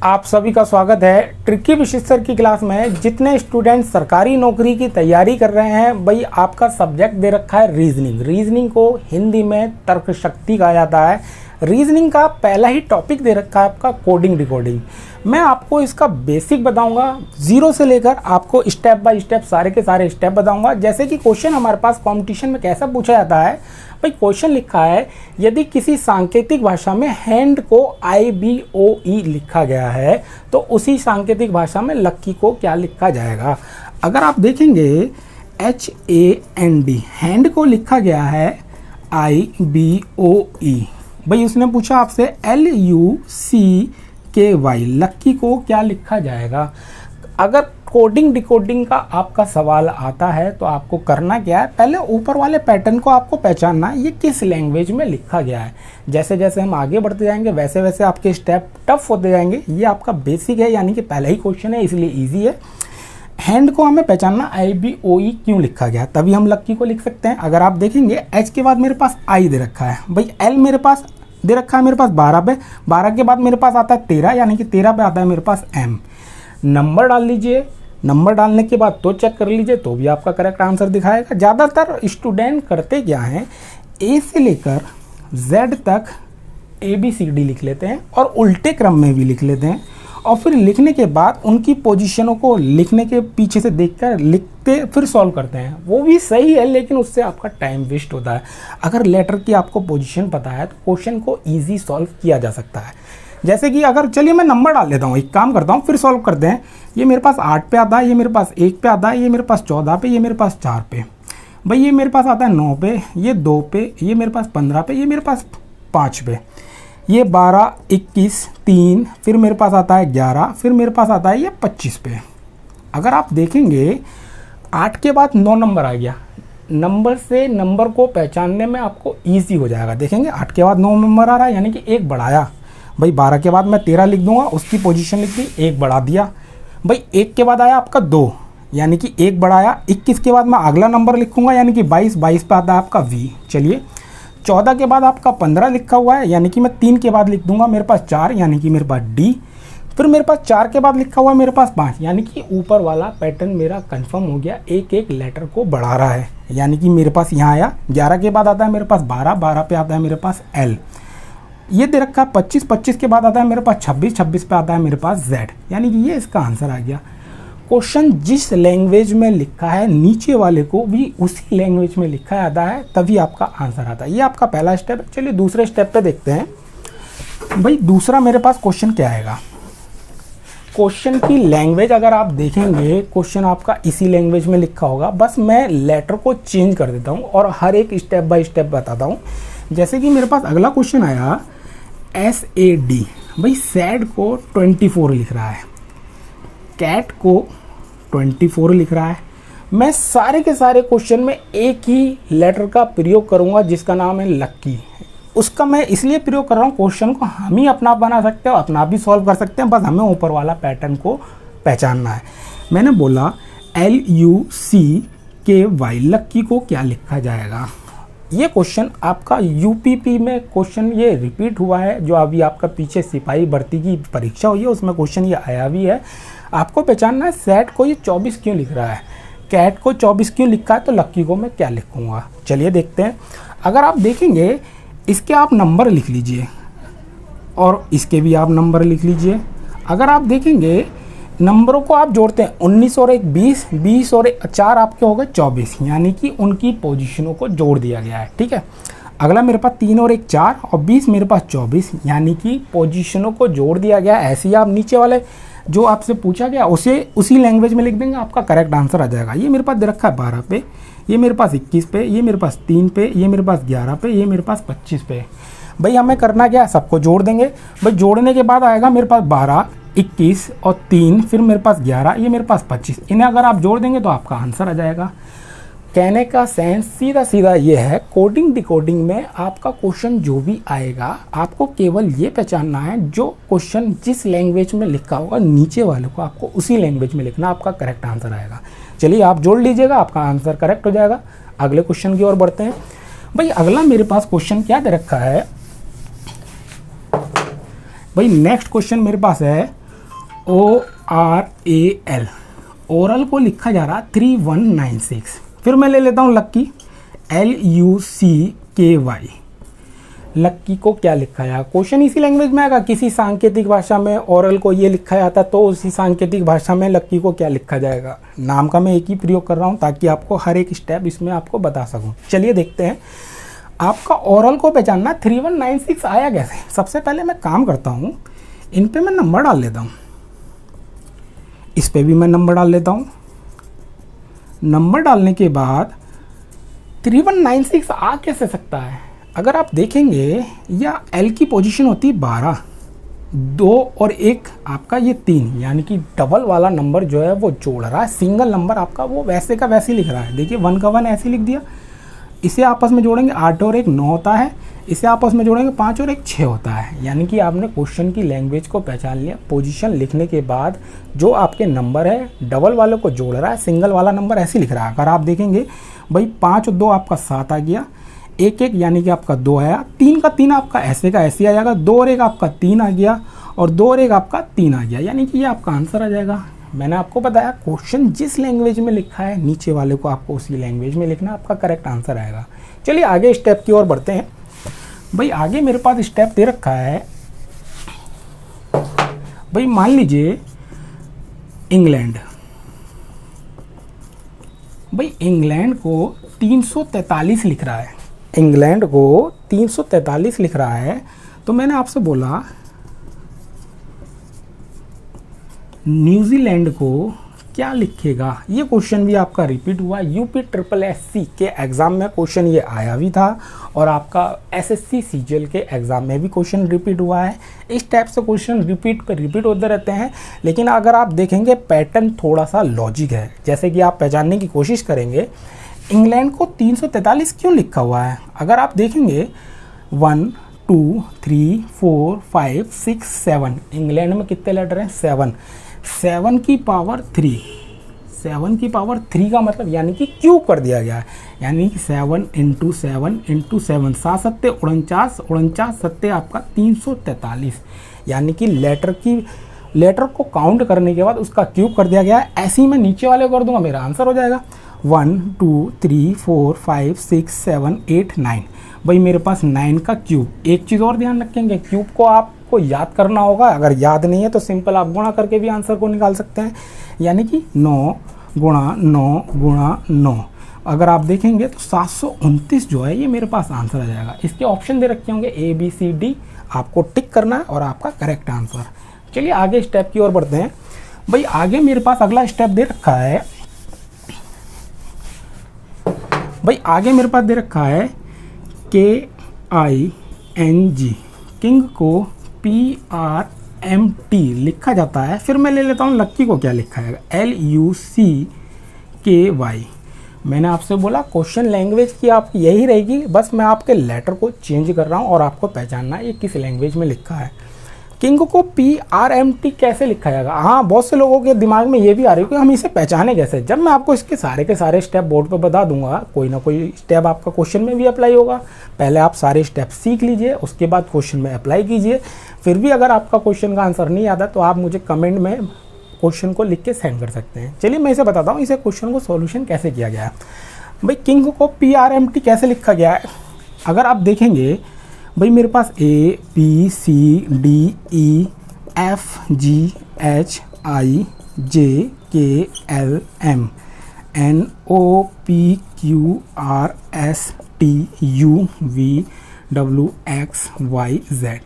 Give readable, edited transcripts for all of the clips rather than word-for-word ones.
आप सभी का स्वागत है ट्रिकी विशेष सर की क्लास में। जितने स्टूडेंट सरकारी नौकरी की तैयारी कर रहे हैं, भाई आपका सब्जेक्ट दे रखा है रीजनिंग। रीजनिंग को हिंदी में तर्क शक्ति कहा जाता है। रीजनिंग का पहला ही टॉपिक दे रखा है आपका कोडिंग डिकोडिंग। मैं आपको इसका बेसिक बताऊंगा, जीरो से लेकर आपको स्टेप बाय स्टेप सारे के सारे स्टेप बताऊंगा। जैसे कि क्वेश्चन हमारे पास कंपटीशन में कैसा पूछा जाता है, भाई क्वेश्चन लिखा है यदि किसी सांकेतिक भाषा में हैंड को IBOE लिखा गया है तो उसी सांकेतिक भाषा में लक्की को क्या लिखा जाएगा। अगर आप देखेंगे HAND हैंड को लिखा गया है IBOE। भाई उसने पूछा आपसे LUCKY लक्की को क्या लिखा जाएगा। अगर कोडिंग डिकोडिंग का आपका सवाल आता है तो आपको करना क्या है, पहले ऊपर वाले पैटर्न को आपको पहचानना है ये किस लैंग्वेज में लिखा गया है। जैसे जैसे हम आगे बढ़ते जाएंगे वैसे वैसे आपके स्टेप टफ होते जाएंगे। ये आपका बेसिक है, यानी कि पहला ही क्वेश्चन है इसलिए इजी है। हैंड को हमें पहचानना IBOE क्यों लिखा गया, तभी हम लक्की को लिख सकते हैं। अगर आप देखेंगे H के बाद मेरे पास I दे रखा है, भाई L मेरे पास दे रखा है मेरे पास 12 पे, 12 के बाद मेरे पास आता है 13, यानी कि 13 पे आता है मेरे पास M। नंबर डाल लीजिए, नंबर डालने के बाद तो चेक कर लीजिए तो भी आपका करेक्ट आंसर दिखाएगा। ज़्यादातर स्टूडेंट करते क्या हैं, A से लेकर Z तक ABCD लिख लेते हैं और उल्टे क्रम में भी लिख लेते हैं, और फिर लिखने के बाद उनकी पोजीशनों को लिखने के पीछे से देखकर लिखते फिर सॉल्व करते हैं। वो भी सही है, लेकिन उससे आपका टाइम वेस्ट होता है। अगर लेटर की आपको पोजीशन पता है तो क्वेश्चन को ईजी सॉल्व किया जा सकता है। जैसे कि अगर चलिए मैं नंबर डाल लेता हूँ, एक काम करता हूँ फिर सॉल्व करते हैं। ये मेरे पास 8 पे आता है, ये मेरे पास 1 पे आता है, ये मेरे पास 14 पे, ये मेरे पास 4 पे, भाई ये मेरे पास आता है 9 पे, ये 2 पे, ये मेरे पास 15 पे, ये मेरे पास 5 पे, ये 12, 21, 3, फिर मेरे पास आता है 11, फिर मेरे पास आता है ये 25 पे। अगर आप देखेंगे 8 के बाद 9 नंबर आ गया, नंबर से नंबर को पहचानने में आपको ईजी हो जाएगा। देखेंगे 8 के बाद 9 नंबर आ रहा है, यानी कि एक बढ़ाया। भाई 12 के बाद मैं 13 लिख दूंगा, उसकी पोजीशन लिख दी, एक बढ़ा दिया। भाई 1 के बाद आया आपका 2, यानी कि एक बढ़ाया। 21 के बाद मैं अगला नंबर लिखूंगा, यानी कि 22, 22 पे आता है आपका V। चलिए 14 के बाद आपका 15 लिखा हुआ है, यानी कि मैं 3 के बाद लिख दूंगा मेरे पास 4, यानी कि मेरे पास D। फिर मेरे पास 4 के बाद लिखा हुआ है मेरे पास 5, यानी कि ऊपर वाला पैटर्न मेरा कंफर्म हो गया, एक एक लेटर को बढ़ा रहा है। यानी कि मेरे पास यहाँ आया 11 के बाद आता है मेरे पास 12, 12 पे आता है मेरे पास L। ये दे रखा है 25, 25 के बाद आता है मेरे पास 26, 26 पे आता है मेरे पास Z, यानी कि ये इसका आंसर आ गया। क्वेश्चन जिस लैंग्वेज में लिखा है नीचे वाले को भी उसी लैंग्वेज में लिखा जाता है, तभी आपका आंसर आता है। ये आपका पहला स्टेप है। चलिए दूसरे स्टेप पे देखते हैं। भाई दूसरा मेरे पास क्वेश्चन क्या आएगा। क्वेश्चन की लैंग्वेज अगर आप देखेंगे, क्वेश्चन आपका इसी लैंग्वेज में लिखा होगा, बस मैं लेटर को चेंज कर देता हूँ और हर एक स्टेप बाय स्टेप बताता हूँ। जैसे कि मेरे पास अगला क्वेश्चन आया SAD, भाई सैड को 24 लिख रहा है, कैट को 24 लिख रहा है। मैं सारे के सारे क्वेश्चन में एक ही लेटर का प्रयोग करूंगा जिसका नाम है लक्की। उसका मैं इसलिए प्रयोग कर रहा हूँ, क्वेश्चन को हम ही अपना बना सकते हैं और अपना भी सॉल्व कर सकते हैं, बस हमें ऊपर वाला पैटर्न को पहचानना है। मैंने बोला LUCKY लक्की को क्या लिखा जाएगा। ये क्वेश्चन आपका UPP में क्वेश्चन ये रिपीट हुआ है, जो अभी आपका पीछे सिपाही भर्ती की परीक्षा हुई है उसमें क्वेश्चन ये आया भी है। आपको पहचानना है सैड को ये 24 क्यों लिख रहा है, कैट को 24 क्यों लिखा है, तो लक्की को मैं क्या लिखूंगा। चलिए देखते हैं। अगर आप देखेंगे इसके आप नंबर लिख लीजिए और इसके भी आप नंबर लिख लीजिए। अगर आप देखेंगे नंबरों को आप जोड़ते हैं, 19 और 1 20, 20 और 4 आपके हो गए 24, यानी कि उनकी पोजीशनों को जोड़ दिया गया है। ठीक है। अगला मेरे पास 3 और 1 4 और 20 मेरे पास 24, यानी कि पोजीशनों को जोड़ दिया गया। ऐसे ही आप नीचे वाले जो आपसे पूछा गया उसे उसी लैंग्वेज में लिख देंगे, आपका करेक्ट आंसर आ जाएगा। ये मेरे पास दे रखा है 12 पे, ये मेरे पास 21 पे, ये मेरे पास 3 पे, ये मेरे पास 11 पे, ये मेरे पास 25 पे। भाई हमें करना क्या है, सबको जोड़ देंगे। भाई जोड़ने के बाद आएगा मेरे पास 12, 21 और 3, फिर मेरे पास 11, ये मेरे पास 25। इन्हें अगर आप जोड़ देंगे तो आपका आंसर आ जाएगा। कहने का सेंस सीधा सीधा ये है, कोडिंग डिकोडिंग में आपका क्वेश्चन जो भी आएगा आपको केवल ये पहचानना है, जो क्वेश्चन जिस लैंग्वेज में लिखा होगा नीचे वाले को आपको उसी लैंग्वेज में लिखना, आपका करेक्ट आंसर आएगा। चलिए आप जोड़ लीजिएगा, आपका आंसर करेक्ट हो जाएगा। अगले क्वेश्चन की ओर बढ़ते हैं। भाई अगला मेरे पास क्वेश्चन क्या दे रखा है, भाई नेक्स्ट क्वेश्चन मेरे पास है ORAL, ओरल को लिखा जा रहा 3196। फिर मैं ले लेता हूँ लक्की, LUCKY। लक्की को क्या लिखा जाएगा? क्वेश्चन इसी लैंग्वेज में आएगा, किसी सांकेतिक भाषा में ओरल को ये लिखा जाता तो उसी सांकेतिक भाषा में लक्की को क्या लिखा जाएगा। नाम का मैं एक ही प्रयोग कर रहा हूँ ताकि आपको हर एक स्टेप इसमें आपको बता सकूँ। चलिए देखते हैं आपका ओरल को पहचानना 3196 आया कैसे। सबसे पहले मैं काम करता हूँ, इन पे मैं नंबर डाल लेता हूँ, इस पे भी मैं नंबर डाल लेता हूँ। नंबर डालने के बाद 3196 आ कैसे सकता है? अगर आप देखेंगे या एल की पोजीशन होती है 12, 2 और 1 आपका ये 3, यानी कि डबल वाला नंबर जो है वो जोड़ रहा है, सिंगल नंबर आपका वो वैसे का वैसे लिख रहा है। देखिए 1 का 1 ऐसे लिख दिया, इसे आपस में जोड़ेंगे 8 और 1 9 होता है, इसे आपस में जोड़ेंगे 5 और 1 6 होता है। यानी कि आपने क्वेश्चन की लैंग्वेज को पहचान लिया। पोजीशन लिखने के बाद जो आपके नंबर है डबल वाले को जोड़ रहा है, सिंगल वाला नंबर ऐसे लिख रहा है। अगर आप देखेंगे भाई 5 और 2 आपका 7 आ गया, 1 1 यानी कि आपका 2 आया, 3 का 3 आपका ऐसे का ऐसे आ जाएगा, 2 और 1 आपका 3 आ गया और 2 और 1 आपका 3 आ गया, यानी कि ये आपका आंसर आ जाएगा। मैंने आपको बताया क्वेश्चन जिस लैंग्वेज में लिखा है नीचे वाले को आपको उसी लैंग्वेज में लिखना, आपका करेक्ट आंसर आएगा। चलिए आगे स्टेप की ओर बढ़ते हैं। भाई आगे मेरे पास स्टेप दे रखा है, भाई मान लीजिए इंग्लैंड। भाई इंग्लैंड को 343 लिख रहा है, इंग्लैंड को 343 लिख रहा है, तो मैंने आपसे बोला न्यूजीलैंड को क्या लिखेगा। ये क्वेश्चन भी आपका रिपीट हुआ, UPSSC के एग्ज़ाम में क्वेश्चन ये आया भी था और आपका SSC CGL के एग्ज़ाम में भी क्वेश्चन रिपीट हुआ है। इस टाइप से क्वेश्चन रिपीट होते रहते हैं, लेकिन अगर आप देखेंगे पैटर्न थोड़ा सा लॉजिक है। जैसे कि आप पहचानने की कोशिश करेंगे इंग्लैंड को 343 क्यों लिखा हुआ है। अगर आप देखेंगे 1 2 3 4 5 6 7, इंग्लैंड में कितने लेटर हैं? 7, 7 की पावर 3, 7 की पावर 3 का मतलब यानी कि क्यूब कर दिया गया है, यानी कि 7 × 7 × 7, 7 सत्ते 49, 49 सत्ते आपका 343, यानी कि लेटर को काउंट करने के बाद उसका क्यूब कर दिया गया है। ऐसे ही मैं नीचे वाले कर दूंगा, मेरा आंसर हो जाएगा 1 2 3 4 5 6 7 8 9। भाई मेरे पास 9 का क्यूब। एक चीज़ और ध्यान रखेंगे, क्यूब को आपको याद करना होगा। अगर याद नहीं है तो सिंपल आप गुणा करके भी आंसर को निकाल सकते हैं, यानी कि 9 × 9 × 9। अगर आप देखेंगे तो 729 जो है ये मेरे पास आंसर आ जाएगा। इसके ऑप्शन दे रखे होंगे ABCD, आपको टिक करना है और आपका करेक्ट आंसर। चलिए आगे स्टेप की ओर बढ़ते हैं। भाई आगे मेरे पास अगला स्टेप दे रखा है, भाई आगे मेरे पास दे रखा है KING, किंग को PRMT लिखा जाता है। फिर मैं ले लेता हूँ लक्की को क्या लिखा है, LUCKY। मैंने आपसे बोला क्वेश्चन लैंग्वेज की आपकी यही रहेगी, बस मैं आपके लेटर को चेंज कर रहा हूँ और आपको पहचानना है ये किस लैंग्वेज में लिखा है। किंग को PRMT कैसे लिखा जाएगा? हाँ, बहुत से लोगों के दिमाग में ये भी आ रही है कि हम इसे पहचाने कैसे। जब मैं आपको इसके सारे के सारे स्टेप बोर्ड पे बता दूंगा, कोई ना कोई स्टेप आपका क्वेश्चन में भी अप्लाई होगा। पहले आप सारे स्टेप सीख लीजिए, उसके बाद क्वेश्चन में अप्लाई कीजिए। फिर भी अगर आपका क्वेश्चन का आंसर नहीं आता तो आप मुझे कमेंट में क्वेश्चन को लिख के सेंड कर सकते हैं। चलिए मैं इसे बताता हूँ, इसे क्वेश्चन को सोल्यूशन कैसे किया गया है। भाई किंग को PRMT कैसे लिखा गया है? अगर आप देखेंगे भाई मेरे पास ABCDEFGHIJKLMNOPQRSTUVWXYZ।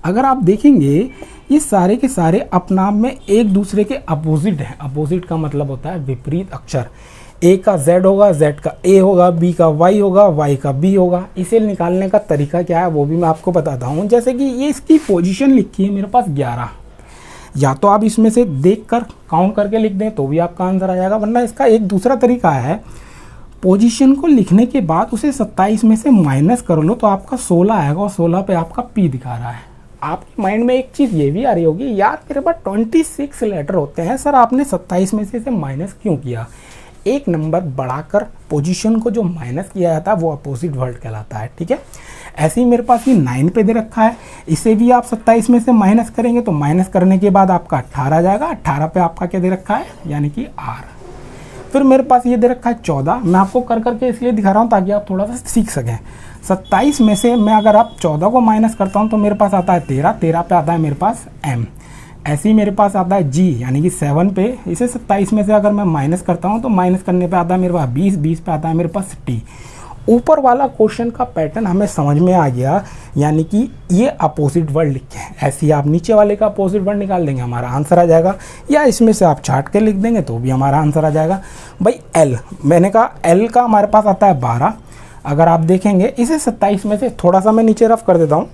अगर आप देखेंगे ये सारे के सारे अपने आप में एक दूसरे के अपोजिट हैं। अपोजिट का मतलब होता है विपरीत अक्षर। A का Z होगा, Z का A होगा, B का Y होगा, Y का B होगा। इसे निकालने का तरीका क्या है वो भी मैं आपको बताता हूँ। जैसे कि ये इसकी पोजीशन लिखी है मेरे पास 11, या तो आप इसमें से देखकर काउंट करके लिख दें तो भी आपका आंसर आ जाएगा, वरना इसका एक दूसरा तरीका है, पोजीशन को लिखने के बाद उसे 27 में से माइनस कर लो तो आपका 16 आएगा और 16 पे आपका P दिखा रहा है। आपके माइंड में एक चीज़ ये भी आ रही होगी, यार मेरे पास 26 लेटर होते हैं सर, आपने 27 में से इसे माइनस क्यों किया? एक नंबर बढ़ाकर पोजीशन को जो माइनस किया जाता है वो अपोजिट वर्ड कहलाता है, ठीक है। ऐसे ही मेरे पास ये 9 पे दे रखा है, इसे भी आप 27 में से माइनस करेंगे तो माइनस करने के बाद आपका 18 आ जाएगा। 18 पे आपका क्या दे रखा है, यानी कि R। फिर मेरे पास ये दे रखा है 14, मैं आपको कर करके इसलिए दिखा रहा हूँ ताकि आप थोड़ा सा सीख सकें। 27 में से मैं अगर आप 14 को माइनस करता हूँ तो मेरे पास आता है 13, 13 पे आता है मेरे पास M। ऐसे ही मेरे पास आता है G यानी कि 7 पे, इसे 27 में से अगर मैं माइनस करता हूँ तो माइनस करने पे आता है मेरे पास 20, 20 पे आता है मेरे पास T। ऊपर वाला क्वेश्चन का पैटर्न हमें समझ में आ गया, यानी कि ये अपोजिट वर्ड लिखे हैं। ऐसे ही आप नीचे वाले का अपोजिट वर्ड निकाल देंगे, हमारा आंसर आ जाएगा, या इसमें से आप छाट के लिख देंगे तो भी हमारा आंसर आ जाएगा। भाई L, मैंने कहा L का हमारे पास आता है 12। अगर आप देखेंगे इसे 27 में से थोड़ा सा मैं नीचे रफ कर देता हूँ।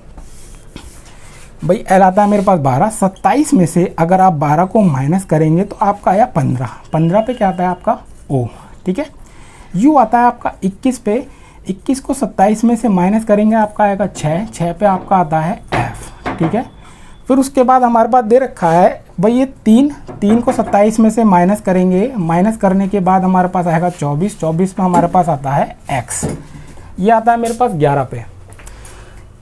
भाई L आता है मेरे पास 12, 27 में से अगर आप 12 को माइनस करेंगे तो आपका आया 15, 15 पे क्या आता है आपका O, ठीक है। U आता है आपका 21 पे, 21 को 27 में से माइनस करेंगे आपका आएगा 6, 6 पे आपका आता है F, ठीक है। फिर उसके बाद हमारे पास दे रखा है भाई ये 3, 3 को 27 में से माइनस करेंगे, माइनस करने के बाद हमारे पास आएगा 24, 24 पे हमारे पास आता है X। ये आता है मेरे पास 11 पे।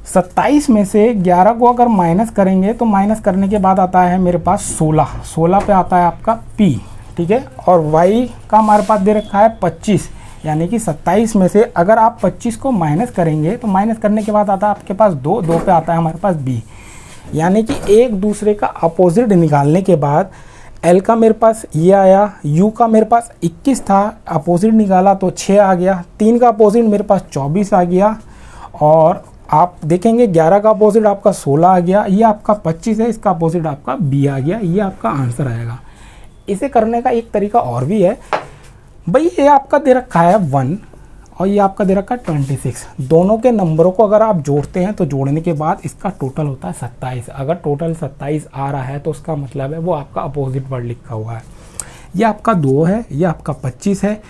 27 में से 11 को अगर माइनस करेंगे तो माइनस करने के बाद आता है मेरे पास 16, 16 पे आता है आपका P, ठीक है। और Y का हमारे पास दे रखा है 25, यानी कि 27 में से अगर आप 25 को माइनस करेंगे तो माइनस करने के बाद आता है आपके पास 2, 2 पे आता है हमारे पास B। यानी कि एक दूसरे का अपोजिट निकालने के बाद L का मेरे पास ये आया, U का मेरे पास 21 था, अपोजिट निकाला तो 6 आ गया, 3 का अपोजिट मेरे पास 24 आ गया, और आप देखेंगे 11 का अपोजिट आपका 16 आ गया, ये आपका 25 है, इसका अपोजिट आपका B आ गया, ये आपका आंसर आएगा। इसे करने का एक तरीका और भी है। भाई ये आपका दे रखा है 1 और ये आपका दे रखा है 26, दोनों के नंबरों को अगर आप जोड़ते हैं तो जोड़ने के बाद इसका टोटल होता है 27। अगर टोटल 27 आ रहा है तो उसका मतलब है वो आपका अपोजिट वर्ड लिखा हुआ है। ये आपका 2 है, ये आपका 25 है,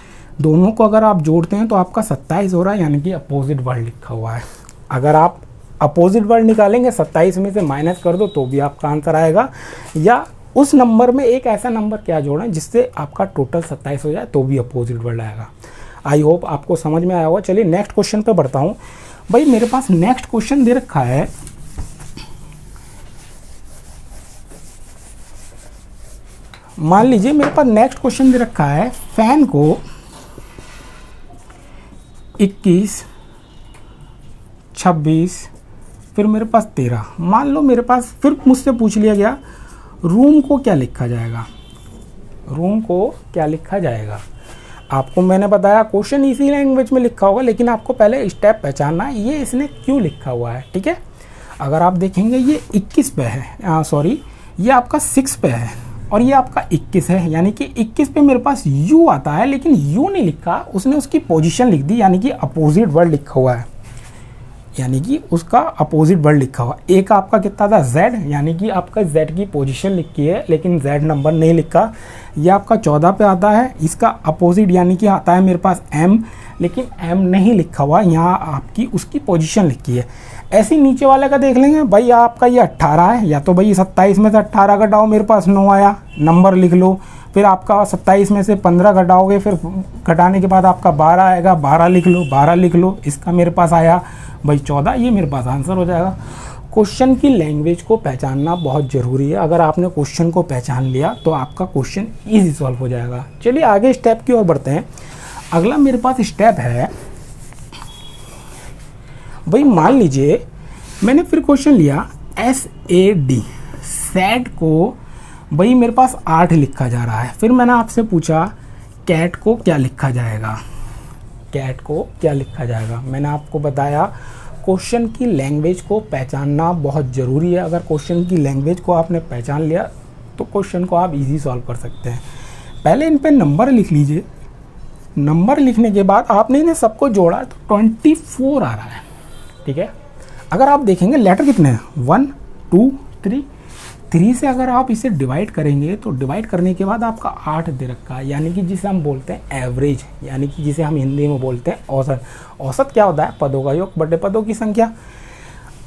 दोनों को अगर आप जोड़ते हैं तो आपका 27 हो रहा है, यानी कि अपोजिट वर्ड लिखा हुआ है। अगर आप अपोजिट वर्ड निकालेंगे 27 में से माइनस कर दो तो भी आपका आंसर आएगा, या उस नंबर में एक ऐसा नंबर क्या जोड़ें जिससे आपका टोटल 27 हो जाए तो भी अपोजिट वर्ड आएगा। आई होप आपको समझ में आया होगा। चलिए नेक्स्ट क्वेश्चन पे बढ़ता हूँ। भाई मेरे पास नेक्स्ट क्वेश्चन दे रखा है, मान लीजिए मेरे पास नेक्स्ट क्वेश्चन दे रखा है, फैन को 21, 26, फिर मेरे पास 13, मान लो मेरे पास फिर मुझसे पूछ लिया गया रूम को क्या लिखा जाएगा, रूम को क्या लिखा जाएगा। आपको मैंने बताया क्वेश्चन इसी लैंग्वेज में लिखा होगा, लेकिन आपको पहले स्टेप पहचानना है ये इसने क्यों लिखा हुआ है, ठीक है। अगर आप देखेंगे ये 21 पे है, सॉरी ये आपका 6 पे है और ये आपका 21 है, यानी कि 21 पे मेरे पास U आता है, लेकिन U नहीं लिखा, उसने उसकी पोजीशन लिख दी, यानी कि अपोजिट वर्ड लिखा हुआ है, यानी कि उसका अपोजिट वर्ड लिखा हुआ। एक आपका कितना था Z, यानी कि आपका Z की पोजीशन लिखी है लेकिन Z नंबर नहीं लिखा। ये आपका 14 पे आता है, इसका अपोजिट यानी कि आता है मेरे पास M, लेकिन M नहीं लिखा हुआ, यहाँ आपकी उसकी पोजीशन लिखी है। ऐसे ही नीचे वाले का देख लेंगे, भाई आपका ये 18 है, या तो भाई 27 में से 18 घटाओ, मेरे पास 9 आया, नंबर लिख लो। फिर आपका 27 में से 15 घटाओगे, फिर घटाने के बाद आपका 12 आएगा, 12 लिख लो, 12 लिख लो, इसका मेरे पास आया भाई 14, ये मेरे पास आंसर हो जाएगा। क्वेश्चन की लैंग्वेज को पहचानना बहुत ज़रूरी है। अगर आपने क्वेश्चन को पहचान लिया तो आपका क्वेश्चन ईजी सॉल्व हो जाएगा। चलिए आगे स्टेप की ओर बढ़ते हैं। अगला मेरे पास स्टेप है, भाई मान लीजिए मैंने फिर क्वेश्चन लिया SAD, सैड को भाई मेरे पास 8 लिखा जा रहा है। फिर मैंने आपसे पूछा कैट को क्या लिखा जाएगा, कैट को क्या लिखा जाएगा। मैंने आपको बताया क्वेश्चन की लैंग्वेज को पहचानना बहुत ज़रूरी है। अगर क्वेश्चन की लैंग्वेज को आपने पहचान लिया तो क्वेश्चन को आप इजी सॉल्व कर सकते हैं। पहले इन पे नंबर लिख लीजिए, नंबर लिखने के बाद आपने इन्हें सबको जोड़ा तो 24 आ रहा है, ठीक है। अगर आप देखेंगे लेटर कितने हैं, 1 2 3, 3 से अगर आप इसे डिवाइड करेंगे तो डिवाइड करने के बाद आपका 8 दे रखा है, यानी कि जिसे हम बोलते हैं एवरेज, यानी कि जिसे हम हिंदी में बोलते हैं औसत। औसत क्या होता है, पदों का योग बटे पदों की संख्या।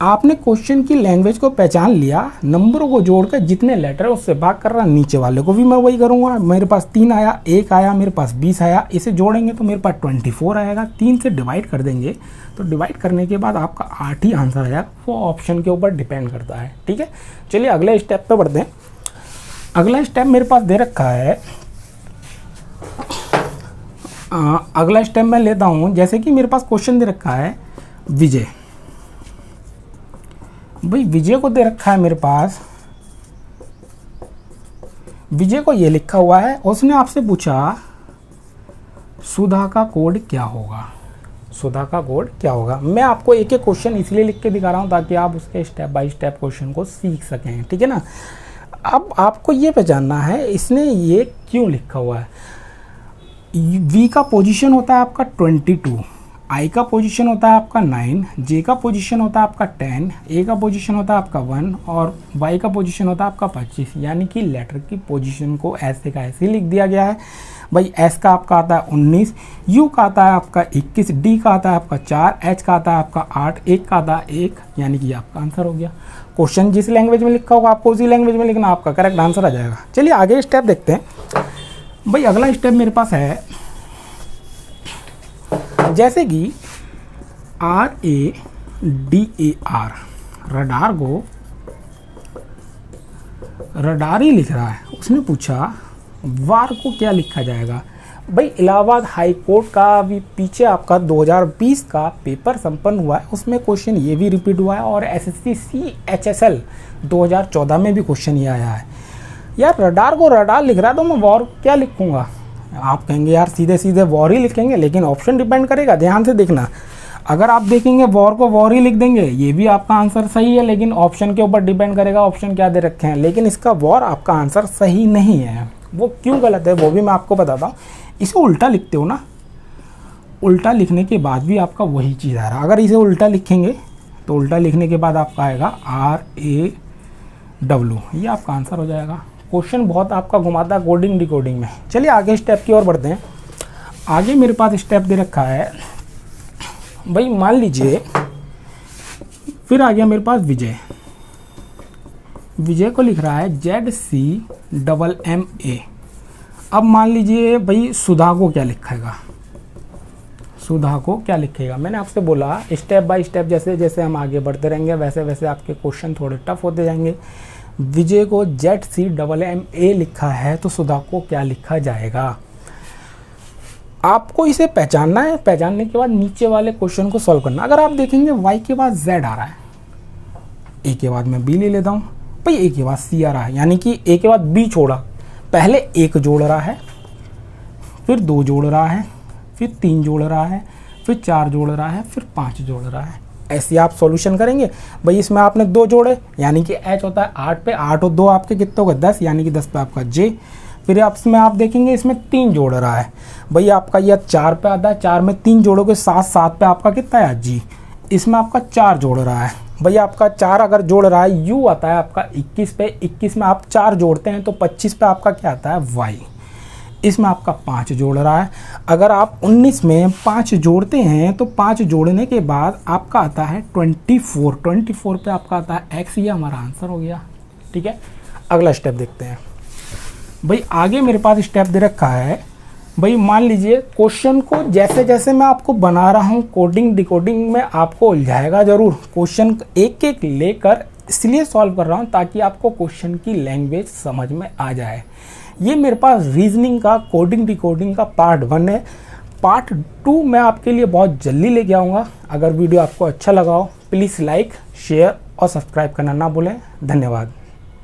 आपने क्वेश्चन की लैंग्वेज को पहचान लिया, नंबरों को जोड़कर जितने लेटर है उससे भाग कर रहा, नीचे वाले को भी मैं वही करूँगा। मेरे पास 3 आया, 1 आया, मेरे पास 20 आया, इसे जोड़ेंगे तो मेरे पास 24 आएगा। 3 से डिवाइड कर देंगे तो डिवाइड करने के बाद आपका 8 ही आंसर आएगा। वो ऑप्शन के ऊपर डिपेंड करता है। ठीक है, चलिए अगले स्टेप पे बढ़ते हैं। अगला स्टेप मेरे पास दे रखा है, अगला स्टेप मैं लेता हूँ। जैसे कि मेरे पास क्वेश्चन दे रखा है विजय, भाई विजय को दे रखा है मेरे पास, विजय को ये लिखा हुआ है, उसने आपसे पूछा सुधा का कोड क्या होगा, सुधा का कोड क्या होगा। मैं आपको एक एक क्वेश्चन इसलिए लिख के दिखा रहा हूँ ताकि आप उसके स्टेप बाय स्टेप क्वेश्चन को सीख सकें। ठीक है ना। अब आपको ये पहचानना है इसने ये क्यों लिखा हुआ है। वी का पोजीशन होता है आपका 22, आई का पोजीशन होता है आपका 9, जे का पोजीशन होता है आपका 10, ए का पोजीशन होता है आपका 1 और वाई का पोजीशन होता है आपका 25। यानी कि लेटर की पोजीशन को ऐसे का ऐसे लिख दिया गया है। भाई एस का आपका आता है 19, यू का आता है आपका 21, डी का आता है आपका 4, एच का आता है आपका 8, एक का आता है 1, यानी कि आपका आंसर हो गया। क्वेश्चन जिस लैंग्वेज में लिखा होगा आपको उसी लैंग्वेज में लिखना, आपका करेक्ट आंसर आ जाएगा। चलिए आगे स्टेप देखते हैं। भाई अगला स्टेप मेरे पास है, जैसे कि RADAR, रडार को रडार ही लिख रहा है। उसने पूछा वार को क्या लिखा जाएगा। भाई इलाहाबाद हाई कोर्ट का भी पीछे आपका 2020 का पेपर संपन्न हुआ है, उसमें क्वेश्चन ये भी रिपीट हुआ है और SSC CHSL 2014 में भी क्वेश्चन ये आया है। यार रडार को रडार लिख रहा है तो मैं वॉर क्या लिखूंगा। आप कहेंगे यार सीधे सीधे वॉर ही लिखेंगे, लेकिन ऑप्शन डिपेंड करेगा। ध्यान से देखना, अगर आप देखेंगे वॉर को वॉर ही लिख देंगे ये भी आपका आंसर सही है, लेकिन ऑप्शन के ऊपर डिपेंड करेगा ऑप्शन क्या दे रखे हैं। लेकिन इसका वॉर आपका आंसर सही नहीं है। वो क्यों गलत है वो भी मैं आपको बताता हूँ। इसे उल्टा लिखते हो ना, उल्टा लिखने के बाद भी आपका वही चीज़ आ रहा है। अगर इसे उल्टा लिखेंगे तो उल्टा लिखने के बाद आपका आएगा RAW, ये आपका आंसर हो जाएगा। क्वेश्चन बहुत आपका घुमाता है कोडिंग डिकोडिंग में। चलिए आगे स्टेप की ओर बढ़ते हैं। आगे मेरे पास स्टेप दे रखा है, भाई मान लीजिए फिर आ गया मेरे पास विजय, विजय को लिख रहा है ZCMMA। अब मान लीजिए भाई सुधा को क्या लिखेगा, सुधा को क्या लिखेगा। मैंने आपसे बोला स्टेप बाय स्टेप जैसे जैसे हम आगे बढ़ते रहेंगे वैसे वैसे आपके क्वेश्चन थोड़े टफ होते जाएंगे। विजय को ZCMMA लिखा है तो सुधा को क्या लिखा जाएगा। आपको इसे पहचानना है, पहचानने के बाद नीचे वाले क्वेश्चन को सॉल्व करना। अगर आप देखेंगे y के बाद z आ रहा है, a के बाद मैं b ले लेता हूँ, भाई a के बाद c आ रहा है, यानी कि a के बाद b छोड़ा, पहले 1 जोड़ रहा है, फिर 2 जोड़ रहा है, फिर 3 जोड़ रहा है, फिर 4 जोड़ रहा है, फिर 5 जोड़ रहा है। ऐसे आप सॉल्यूशन करेंगे। भाई इसमें आपने 2 जोड़े यानी कि h होता है 8 पे, 8 और 2 आपके कितने हो गए 10, यानी कि 10 पे आपका j। फिर इसमें आप देखेंगे इसमें 3 जोड़ रहा है, भाई आपका यह 4 पे आता है, 4 में 3 जोड़ोगे 7, 7 पे आपका कितना है g। इसमें आपका 4 जोड़ रहा है, भाई आपका 4 अगर जोड़ रहा है u आता है आपका 21 पे, 21 में आप 4 जोड़ते हैं तो 25 पे आपका क्या आता है y। इसमें आपका 5 जोड़ रहा है, अगर आप 19 में 5 जोड़ते हैं तो 5 जोड़ने के बाद आपका आता है 24, 24 पे आपका आता है x। ये हमारा आंसर हो गया। ठीक है, अगला स्टेप देखते हैं। भाई आगे मेरे पास स्टेप दे रखा है, भाई मान लीजिए क्वेश्चन को जैसे जैसे मैं आपको बना रहा हूँ कोडिंग डिकोडिंग में आपको उलझाएगा ज़रूर। क्वेश्चन एक एक लेकर इसलिए सॉल्व कर रहा हूँ ताकि आपको क्वेश्चन की लैंग्वेज समझ में आ जाए। ये मेरे पास रीजनिंग का कोडिंग डिकोडिंग का पार्ट 1 है। पार्ट 2 मैं आपके लिए बहुत जल्दी लेके आऊँगा। अगर वीडियो आपको अच्छा लगा हो प्लीज़ लाइक, शेयर और सब्सक्राइब करना ना भूलें। धन्यवाद।